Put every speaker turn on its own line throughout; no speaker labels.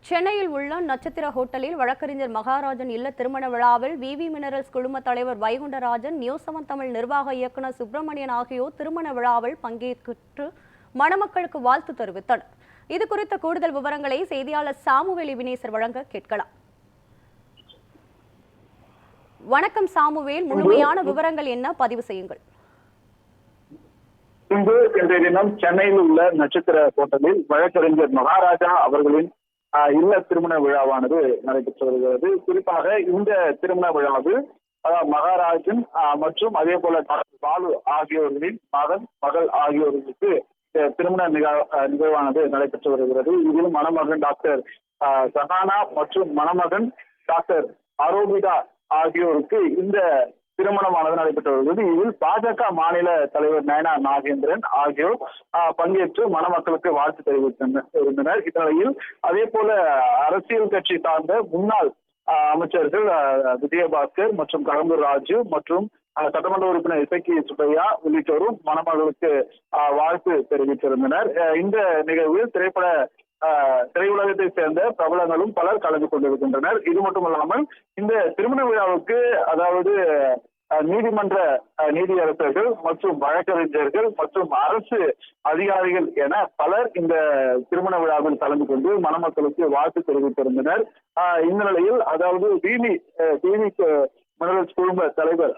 சென்னையில் உள்ள நட்சத்திர ஹோட்டலில் வழக்கறிஞர் மகாராஜன் இல்ல திருமண விழாவில் விவி மினரல்ஸ் குழும தலைவர் வைகுண்டராஜன், நியூஸ் 7 தமிழ் நிர்வாக இயக்குநர் சுப்பிரமணியன் ஆகியோர் திருமண விழாவில் பங்கேற்று மணமக்களுக்கு வாழ்த்து தெரிவித்தனர். இது குறித்த கூடுதல் விவரங்களை செய்தியாளர் சாமுவேல் வினேசர் வழங்க கேட்கலாம். வணக்கம் சாமுவேல், முழுமையான விவரங்கள் என்ன பதிவு செய்யுங்கள்.
இன்றைய தினம் சென்னையில் உள்ள நட்சத்திர ஹோட்டலில் வழக்கறிஞர் மகாராஜா அவர்களின் இல்ல திருமண விழாவானது நடைபெற்று வருகிறது. குறிப்பாக இந்த திருமண விழாவில் மகாராஜன் மற்றும் அதே போல பாலு ஆகியோர்களின் மகள் ஆகியோர்களுக்கு திருமண நிகழ்வானது நடைபெற்று வருகிறது. இதில் மணமகன் டாக்டர் சஹானா மற்றும் மணமகன் டாக்டர் ஆரோபிதா ஆகியோருக்கு இந்த திருமணமானது நடைபெற்று வருகிறது. இதில் பாஜக மாநில தலைவர் நயனா நாகேந்திரன் ஆகியோர் பங்கேற்று மணமக்களுக்கு வாழ்த்து தெரிவித்திருந்தனர். இந்நிலையில் அதே போல அரசியல் கட்சி சார்ந்த முன்னாள் அமைச்சர்கள் விஜயபாஸ்கர் மற்றும் கடம்பூர் ராஜு மற்றும் சட்டமன்ற உறுப்பினர் இசக்கி சுப்பையா உள்ளிட்டோரும் மணமகளுக்கு வாழ்த்து தெரிவித்திருந்தனர். இந்த நிகழ்வில் திரையுலகத்தை சேர்ந்த பிரபலங்களும் பலர் கலந்து கொண்டிருக்கின்றனர். இது மட்டுமல்லாமல் இந்த திருமண விழாவுக்கு அதாவது நீதிமன்ற நீதியரசர்கள் மற்றும் வழக்கறிஞர்கள் மற்றும் அரசு அதிகாரிகள் என பலர் இந்த திருமண விழாவில் கலந்து கொண்டு மணமக்களுக்கு வாழ்த்து தெரிவித்திருந்தனர். இந்த நிலையில் அதாவது விவி மினரல்ஸ் குழும தலைவர்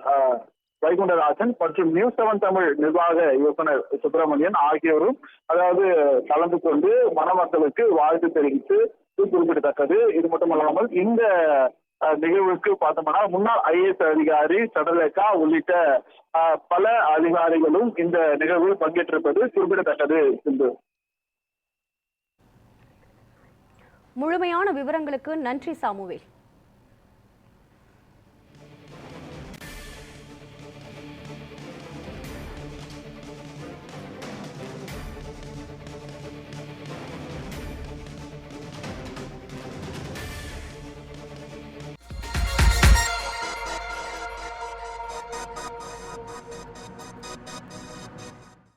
வைகுண்டராஜன் மற்றும் நியூஸ் 7 தமிழ் நிர்வாக இயக்குனர் சுப்பிரமணியன் ஆகியோரும் அதாவது கலந்து கொண்டு மணமக்களுக்கு வாழ்த்து தெரிவித்து குறிப்பிடத்தக்கது. இது மட்டுமல்லாமல் இந்த நிகழ்வுக்கு பார்த்தோம்னா முன்னாள் IAS அதிகாரி சடலேகா உள்ளிட்ட பல அதிகாரிகளும் இந்த நிகழ்வில் பங்கேற்றிருப்பது குறிப்பிடத்தக்கது.
முழுமையான விவரங்களுக்கு நன்றி சாமுவேல்.